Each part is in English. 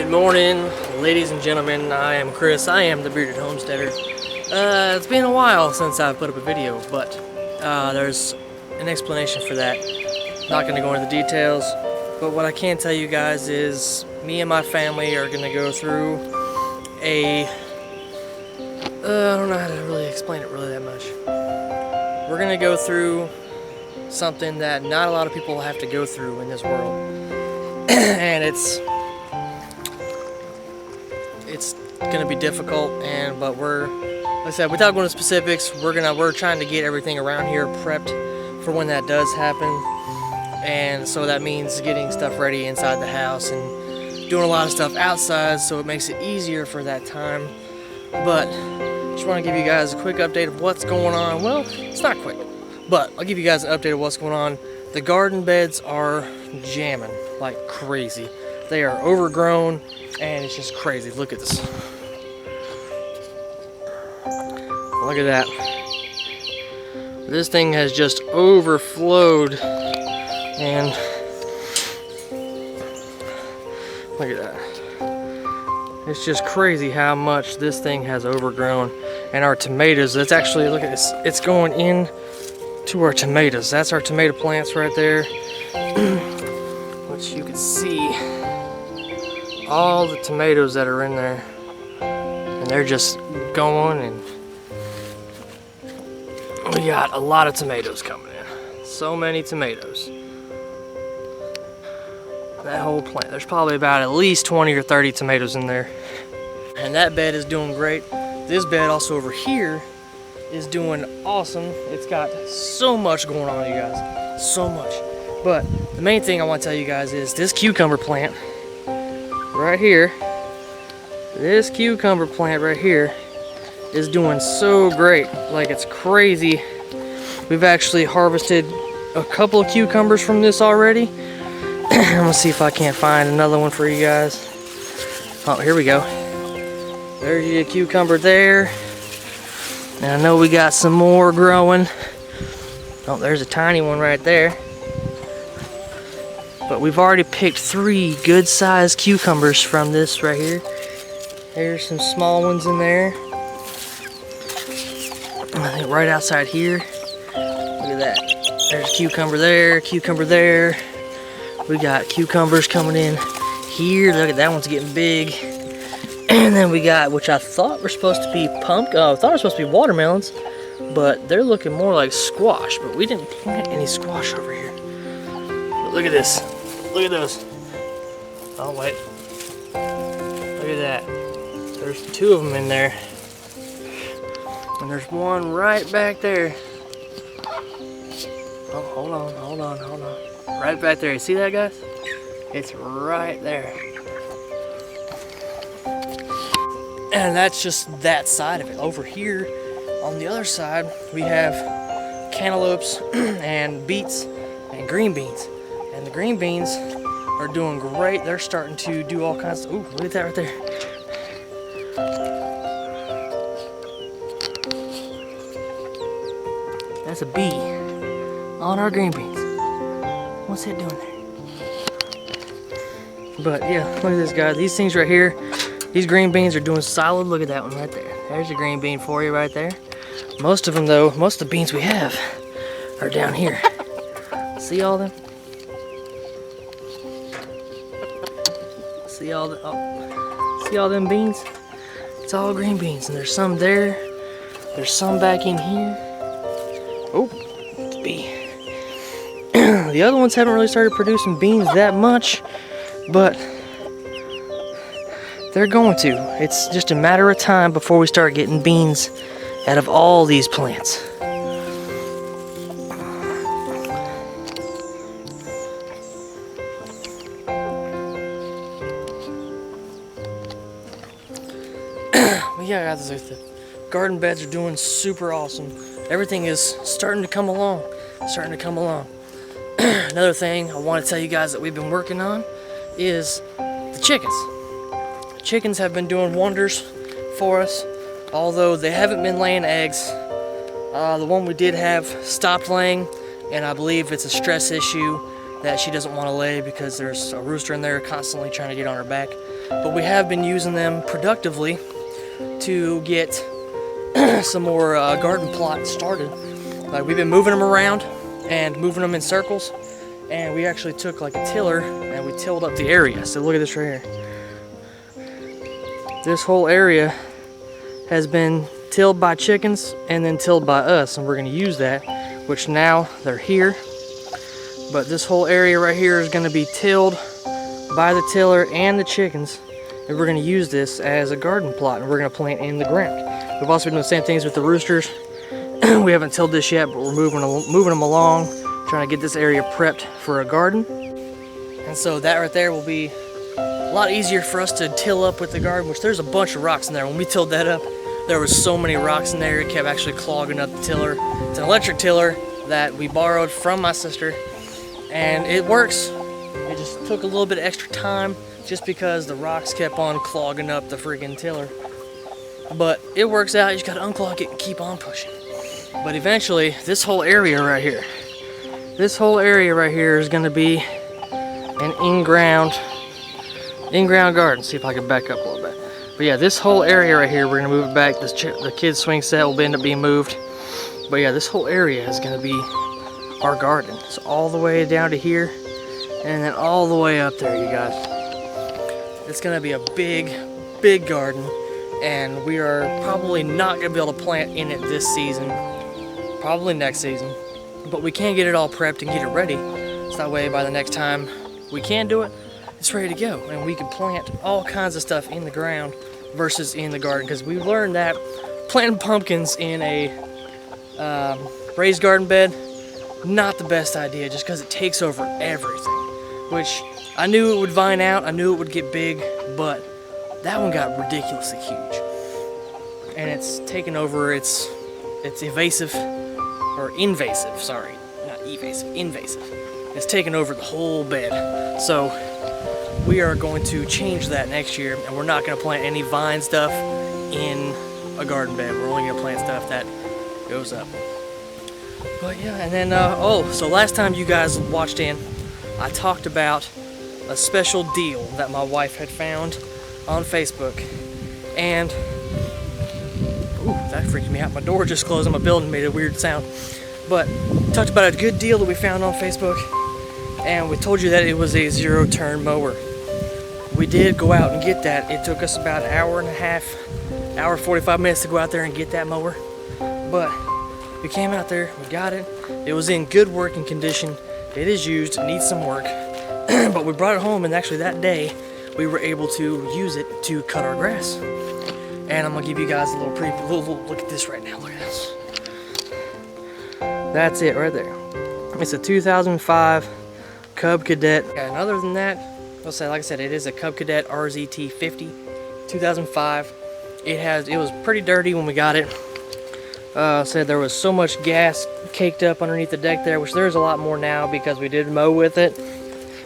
Good morning, ladies and gentlemen. I am Chris. I am the Bearded Homesteader. It's been a while since I've put up a video, but there's an explanation for that. Not going to go into the details, but what I can tell you guys is me and my family are going to go through I don't know how to really explain it really that much. We're going to go through something that not a lot of people have to go through in this world. And it's gonna be difficult, but like I said, without going into specifics, we're trying to get everything around here prepped for when that does happen. And so that means getting stuff ready inside the house and doing a lot of stuff outside, so it makes it easier for that time. But just want to give you guys a quick update of what's going on. Well, it's not quick, but I'll give you guys an update of what's going on. The garden beds are jamming like crazy. They are overgrown and it's just crazy. Look at this. Look at that. This thing has just overflowed, and look at that. It's just crazy how much this thing has overgrown. And our tomatoes, that's actually, look at this, it's going in to our tomatoes. That's our tomato plants right there. Which you can see all the tomatoes that are in there, and they're just going, and we got a lot of tomatoes coming in. So many tomatoes. That whole plant, there's probably about at least 20 or 30 tomatoes in there. And that bed is doing great. This bed also over here is doing awesome. It's got so much going on, you guys. So much. But the main thing I want to tell you guys is this cucumber plant right here. This cucumber plant right here is doing so great. Like, it's crazy. We've actually harvested a couple of cucumbers from this already. I'm gonna see if I can't find another one for you guys. Oh, here we go. There's your cucumber there. And I know we got some more growing. Oh, there's a tiny one right there. But we've already picked 3 good-sized cucumbers from this right here. There's some small ones in there. I think right outside here. Look at that. There's a cucumber there, cucumber there. We got cucumbers coming in here. Look at that one's getting big. And then we got, which I thought were supposed to be I thought it was supposed to be watermelons, but they're looking more like squash. But we didn't plant any squash over here. But look at this. Look at those. Oh wait. Look at that. There's 2 of them in there. And there's one right back there. Oh, hold on. Right back there. You see that, guys? It's right there. And that's just that side of it. Over here, on the other side, we have cantaloupes and beets and green beans. And the green beans are doing great. They're starting to do all kinds of, ooh, look at that right there. That's a bee on our green beans. What's it doing there? But yeah, look at this, guys. These things right here, these green beans are doing solid. Look at that one right there. There's a green bean for you right there. Most of them, though, most of the beans we have are down here. See all them? See all them beans? It's all green beans, and there's some there. There's some back in here. Oh, it's a bee. The other ones haven't really started producing beans that much, but they're going to. It's just a matter of time before we start getting beans out of all these plants. But yeah, guys, the garden beds are doing super awesome. Everything is starting to come along. Another thing I want to tell you guys that we've been working on is the chickens. The chickens have been doing wonders for us, although they haven't been laying eggs. The one we did have stopped laying, and I believe it's a stress issue that she doesn't want to lay because there's a rooster in there constantly trying to get on her back. but we have been using them productively to get some more garden plots started. Like, we've been moving them around and moving them in circles, and we actually took like a tiller and we tilled up the area. So look at this right here. This whole area has been tilled by chickens and then tilled by us, and we're going to use that, which now they're here. But this whole area right here is going to be tilled by the tiller and the chickens, and we're going to use this as a garden plot, and we're going to plant in the ground. We've also been doing the same things with the roosters. We haven't tilled this yet, but we're moving them along, trying to get this area prepped for a garden. And so that right there will be a lot easier for us to till up with the garden, which there's a bunch of rocks in there. When we tilled that up, there was so many rocks in there, it kept actually clogging up the tiller. It's an electric tiller that we borrowed from my sister, and it works. It just took a little bit of extra time just because the rocks kept on clogging up the freaking tiller. But it works out. You just gotta unclog it and keep on pushing. But eventually, this whole area right here is gonna be an in-ground garden. See if I can back up a little bit. But yeah, this whole area right here, we're gonna move it back. The kids' swing set will end up being moved. But yeah, this whole area is gonna be our garden. It's all the way down to here, and then all the way up there, you guys. It's gonna be a big, big garden, and we are probably not gonna be able to plant in it this season. Probably next season. But we can get it all prepped and get it ready. So that way, by the next time we can do it, it's ready to go, and we can plant all kinds of stuff in the ground versus in the garden, because we've learned that planting pumpkins in a raised garden bed, not the best idea, just because it takes over everything. Which I knew it would vine out, I knew it would get big, but that one got ridiculously huge, and it's taken over. It's invasive. Sorry, not evasive, invasive. It's taken over the whole bed. So we are going to change that next year, and we're not going to plant any vine stuff in a garden bed. We're only going to plant stuff that goes up. But yeah, and then, so last time you guys watched in, I talked about a special deal that my wife had found on Facebook. And, ooh, that freaked me out. My door just closed on my building, made a weird sound. But, talked about a good deal that we found on Facebook, and we told you that it was a 0-turn mower. We did go out and get that. It took us about an hour and a half, hour 45 minutes to go out there and get that mower. But we came out there, we got it. It was in good working condition. It is used, it needs some work. But we brought it home, and actually that day we were able to use it to cut our grass. And I'm gonna give you guys a little look at this right now. Look at this. That's it right there. It's a 2005 Cub Cadet. And other than that, like I said, it is a Cub Cadet RZT 50, 2005. It was pretty dirty when we got it. Said there was so much gas caked up underneath the deck there, which there's a lot more now because we did mow with it.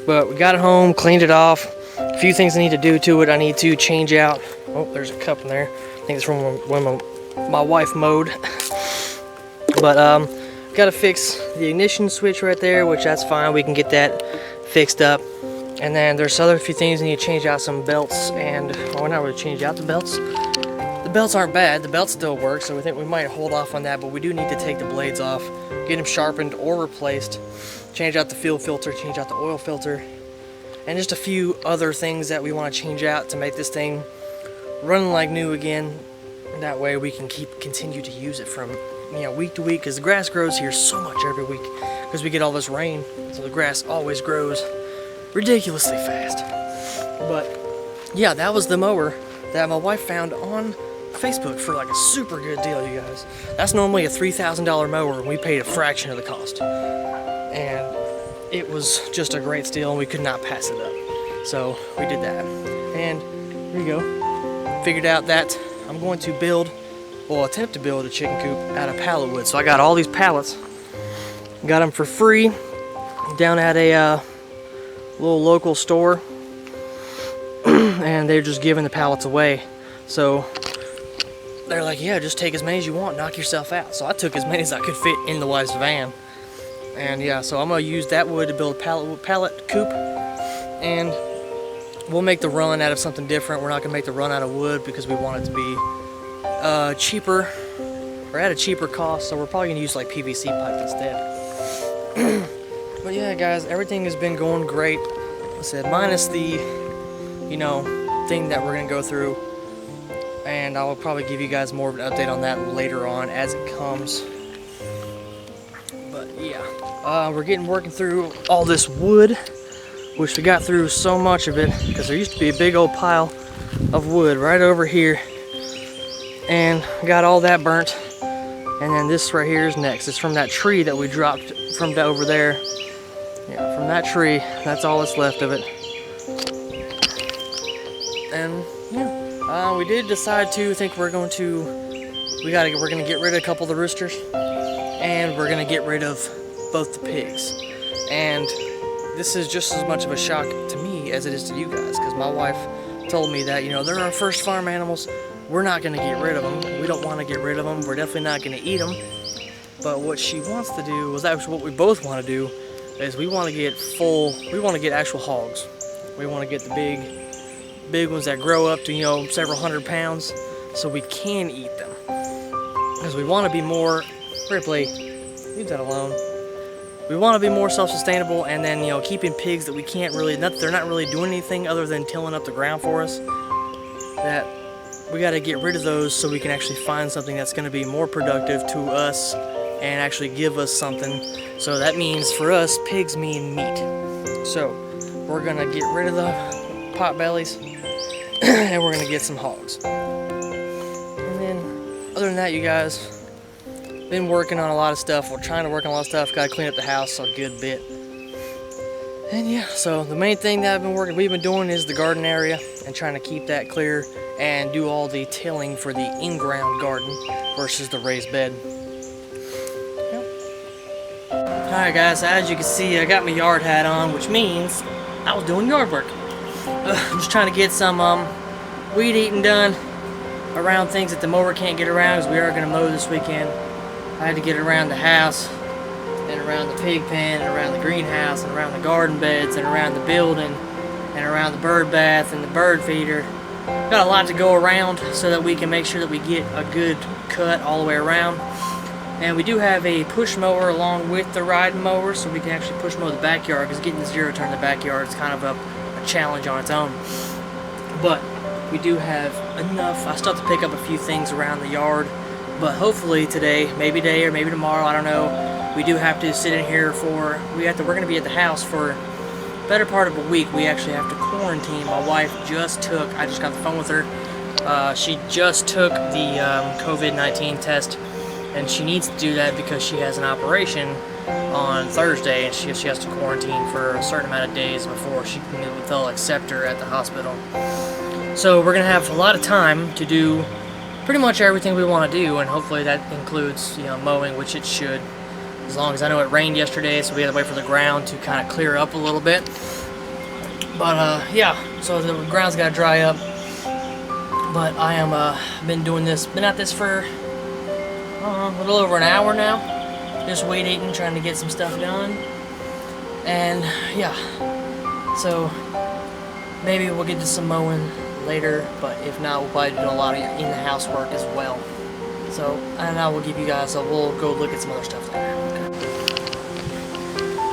But we got it home, cleaned it off. A few things I need to do to it. I need to change out. Oh, there's a cup in there. I think it's from when my wife mowed. But gotta fix the ignition switch right there, which that's fine. We can get that fixed up. And then there's other few things. I need to change out some belts, and we're not really change out the belts. The belts aren't bad. The belts still work, so we think we might hold off on that. But we do need to take the blades off, get them sharpened or replaced, change out the fuel filter, change out the oil filter, and just a few other things that we want to change out to make this thing running like new again. That way we can continue to use it from week to week, because the grass grows here so much every week because we get all this rain, so the grass always grows ridiculously fast. But yeah, that was the mower that my wife found on Facebook for like a super good deal, you guys. That's normally a $3,000 mower, and we paid a fraction of the cost. And it was just a great steal, and we could not pass it up. So we did that. And here you go. Figured out that I'm going to attempt to build a chicken coop out of pallet wood. So I got all these pallets. Got them for free down at a little local store. And they're just giving the pallets away. So they're like, yeah, just take as many as you want, knock yourself out. So I took as many as I could fit in the wife's van. And yeah, so I'm gonna use that wood to build a pallet coop. And we'll make the run out of something different. We're not gonna make the run out of wood because we want it to be cheaper, or at a cheaper cost. So we're probably gonna use like PVC pipe instead. But yeah, guys, everything has been going great. Like I said, minus the, you know, thing that we're gonna go through, and I will probably give you guys more of an update on that later on as it comes. But yeah, we're working through all this wood, which we got through so much of it because there used to be a big old pile of wood right over here, and got all that burnt. And then this right here is next. It's from that tree that we dropped from over there. Yeah, from that tree. That's all that's left of it. And yeah, we did decide to think we're gonna get rid of a couple of the roosters, and we're gonna get rid of both the pigs. And this is just as much of a shock to me as it is to you guys, because my wife told me that, you know, they're our first farm animals. We're not gonna get rid of them. We don't want to get rid of them. We're definitely not gonna eat them. But what she wants to do, was actually what we both want to do, is we want to get actual hogs. We want to get the big ones that grow up to, you know, several hundred pounds, so we can eat them. Because we want to be more, Ripley, leave that alone. We want to be more self-sustainable, and then, you know, keeping pigs that we can't really, they're not really doing anything other than tilling up the ground for us, that we got to get rid of those so we can actually find something that's going to be more productive to us and actually give us something. So that means for us, pigs mean meat. So we're going to get rid of the pot bellies and we're going to get some hogs. And then other than that, you guys, been working on a lot of stuff. We're trying to work on a lot of stuff. Got to clean up the house a good bit. And yeah, so the main thing that we've been doing is the garden area and trying to keep that clear and do all the tilling for the in-ground garden versus the raised bed. Alright guys, as you can see, I got my yard hat on, which means I was doing yard work. I'm just trying to get some weed eating done around things that the mower can't get around, because we are going to mow this weekend. I had to get around the house, and around the pig pen, and around the greenhouse, and around the garden beds, and around the building, and around the bird bath, and the bird feeder. Got a lot to go around so that we can make sure that we get a good cut all the way around. And we do have a push mower along with the riding mower, so we can actually push mow the backyard, because getting the zero turn in the backyard is kind of a challenge on its own. But we do have enough. I still have to pick up a few things around the yard, but hopefully today, maybe today or maybe tomorrow, I don't know. We do have to sit in here for, we're going to be at the house for a better part of a week. We actually have to quarantine. My wife I just got the phone with her. She just took the COVID-19 test, and she needs to do that because she has an operation on Thursday, and she has to quarantine for a certain amount of days before they'll accept her at the hospital. So we're gonna have a lot of time to do pretty much everything we want to do, and hopefully that includes, you know, mowing, which it should. As long as, I know it rained yesterday, so we had to wait for the ground to kind of clear up a little bit. But yeah, so the ground's got to dry up. But I am been at this for a little over an hour now, just weed eating, trying to get some stuff done. And yeah, so maybe we'll get to some mowing later, but if not, we'll probably do a lot of in-the-house work as well. So, and I will give you guys, so we'll go look at some other stuff later.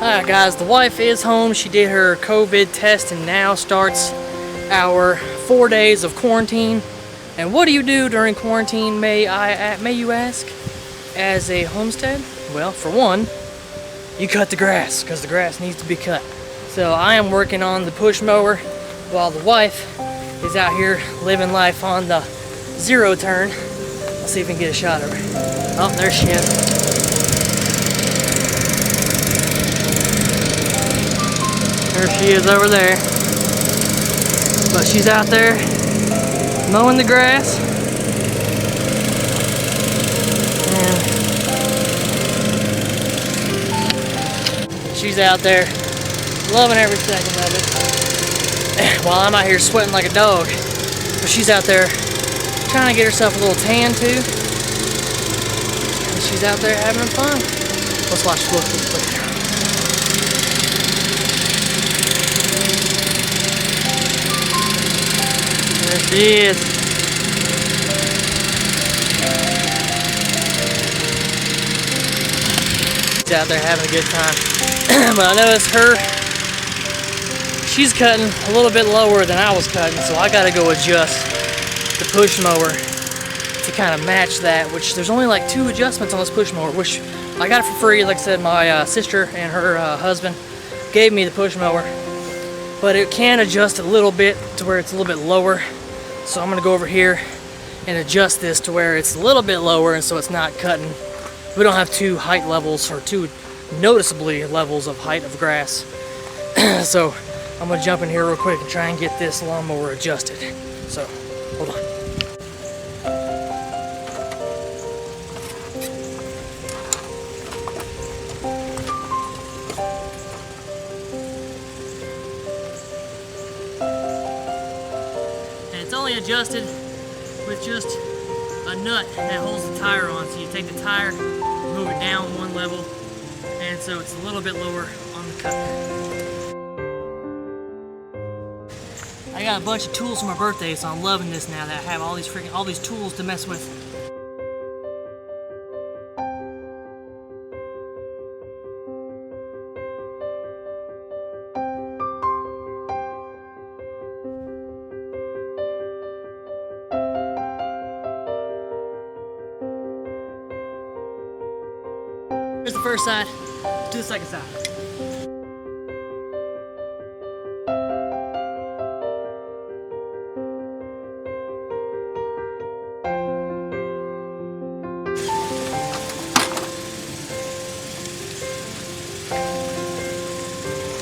Alright guys, the wife is home. She did her COVID test, and now starts our 4 days of quarantine. And what do you do during quarantine, may you ask, as a homestead? Well, for one, you cut the grass, because the grass needs to be cut. So I am working on the push mower while the wife is out here living life on the zero turn. Let's see if we can get a shot of her. Oh, there she is. There she is over there. But she's out there mowing the grass. And she's out there loving every second of it. While I'm out here sweating like a dog. But she's out there trying to get herself a little tan too. And she's out there having fun. Let's watch look. Look. She is. She's out there having a good time. But I noticed her, she's cutting a little bit lower than I was cutting, so I gotta go adjust the push mower to kind of match that, which there's only like 2 adjustments on this push mower, which I got it for free. Like I said, my sister and her husband gave me the push mower, but it can adjust a little bit to where it's a little bit lower. So I'm gonna go over here and adjust this to where it's a little bit lower, and so it's not cutting. We don't have 2 height levels, or 2 noticeably levels of height of grass. So I'm gonna jump in here real quick and try and get this lawnmower adjusted. So hold on. And it's only adjusted with just a nut that holds the tire on. So you take the tire, move it down 1 level, and so it's a little bit lower on the cut. I got a bunch of tools for my birthday, so I'm loving this now that I have all these tools to mess with. Here's the first side. Let's do the second side.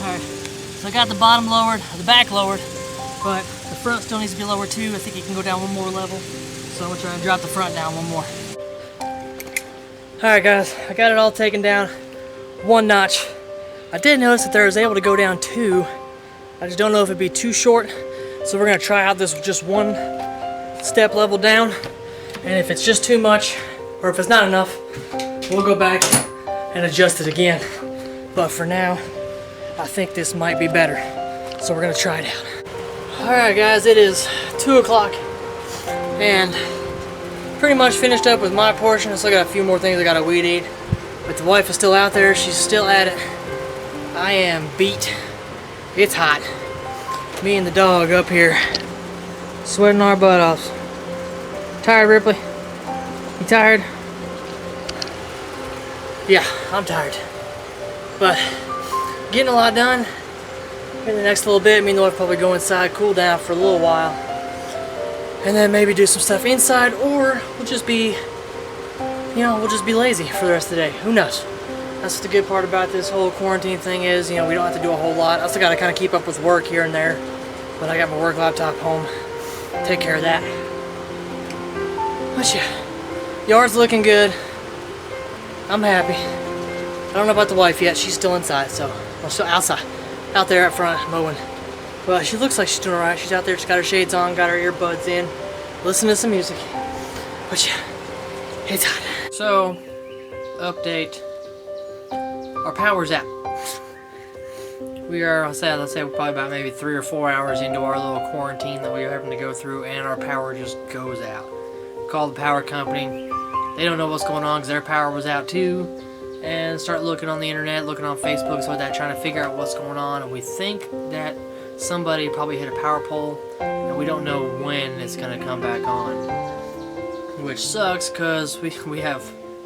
Alright, so I got the bottom lowered, the back lowered, but the front still needs to be lowered too. I think it can go down 1 more level. So I'm gonna try and drop the front down 1 more. Alright guys, I got it all taken down 1 notch. I did notice that I was able to go down 2. I just don't know if it'd be too short. So we're gonna try out this just 1 step level down. And if it's just too much, or if it's not enough, we'll go back and adjust it again. But for now, I think this might be better. So we're gonna try it out. Alright guys, it is 2 o'clock. And pretty much finished up with my portion. I still got a few more things I gotta weed eat. But the wife is still out there. She's still at it. I am beat. It's hot. Me and the dog up here sweating our butt off. Tired, Ripley? You tired? Yeah, I'm tired. But getting a lot done. In the next little bit, me and the wife probably go inside, cool down for a little while. And then maybe do some stuff inside, or we'll just be, we'll just be lazy for the rest of the day. Who knows? That's the good part about this whole quarantine thing is, we don't have to do a whole lot. I still gotta kind of keep up with work here and there, but I got my work laptop home. Take care of that. But yeah, yard's looking good. I'm happy. I don't know about the wife yet. She's still inside, so well, still outside, out there up front mowing. But she looks like she's doing alright. She's out there, she's got her shades on, got her earbuds in, listening to some music. But yeah, it's hot. So, update. Our power's out. We are, let's say we're probably about maybe 3 or 4 hours into our little quarantine that we are having to go through, and our power just goes out. Called the power company. They don't know what's going on because their power was out too. And start looking on the internet, looking on Facebook, so that, trying to figure out what's going on. And we think that somebody probably hit a power pole, and we don't know when it's going to come back on. Which sucks because we have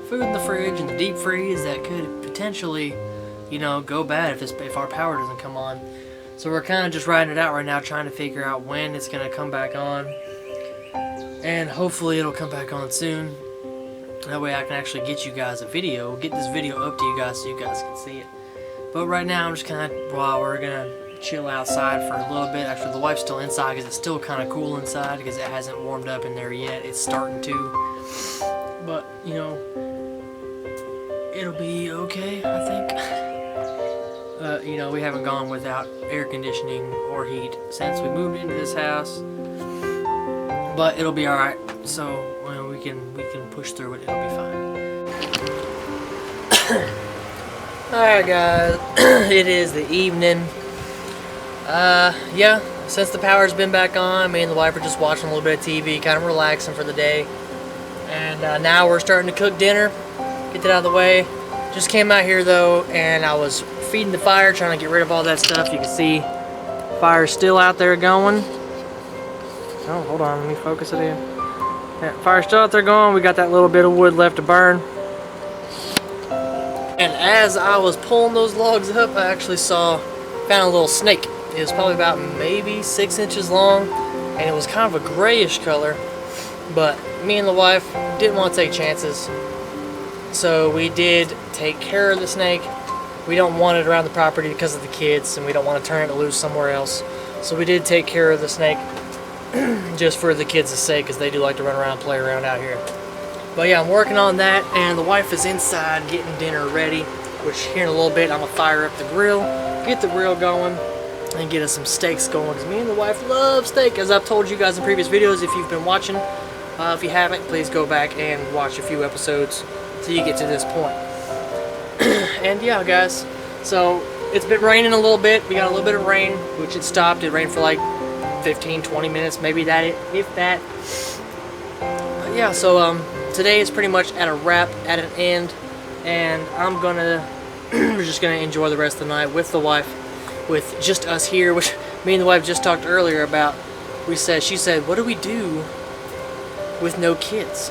food in the fridge and the deep freeze that could potentially, go bad if our power doesn't come on. So we're kind of just riding it out right now, trying to figure out when it's going to come back on. And hopefully it'll come back on soon. That way I can actually get you guys a video, get this video up to you guys so you guys can see it. But right now I'm just kind of, we're going to chill outside for a little bit. Actually, the wife's still inside because it's still kind of cool inside because it hasn't warmed up in there yet. It's starting to. But, it'll be okay, I think. We haven't gone without air conditioning or heat since we moved into this house. But it'll be alright. So, we can push through it. It'll be fine. Alright guys, it is the evening. Yeah, since the power's been back on, me and the wife are just watching a little bit of TV, kind of relaxing for the day. And now we're starting to cook dinner, get that out of the way. Just came out here though, and I was feeding the fire, trying to get rid of all that stuff. You can see fire's still out there going. Oh, hold on, let me focus it in. Yeah, fire's still out there going. We got that little bit of wood left to burn. And as I was pulling those logs up, I actually found a little snake. It was probably about maybe 6 inches long, and it was kind of a grayish color. But me and the wife didn't want to take chances, so we did take care of the snake. We don't want it around the property because of the kids, and we don't want to turn it loose somewhere else. So we did take care of the snake just for the kids' sake, because they do like to run around and play around out here. But yeah, I'm working on that, and the wife is inside getting dinner ready, which here in a little bit I'm going to fire up the grill, get the grill going, and get us some steaks going, because me and the wife love steak, as I've told you guys in previous videos if you've been watching. If you haven't, please go back and watch a few episodes till you get to this point. And yeah, guys, so it's been raining a little bit. We got a little bit of rain, which it stopped. It rained for like 15-20 minutes, maybe that, if that. But yeah, so today is pretty much at a wrap, at an end, and we're just gonna enjoy the rest of the night with the wife, with just us here, which me and the wife just talked earlier about. She said, what do we do with no kids?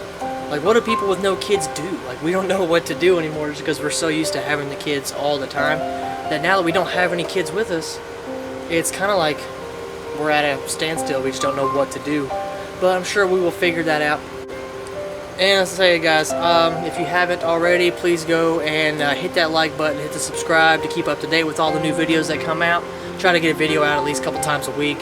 Like, what do people with no kids do? Like, we don't know what to do anymore, just because we're so used to having the kids all the time, that now that we don't have any kids with us, it's kind of like we're at a standstill. We just don't know what to do. But I'm sure we will figure that out. And as I say, guys, if you haven't already, please go and hit that like button, hit the subscribe to keep up to date with all the new videos that come out. Try to get a video out at least a couple times a week,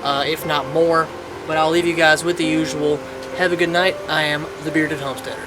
if not more. But I'll leave you guys with the usual. Have a good night. I am the Bearded Homesteader.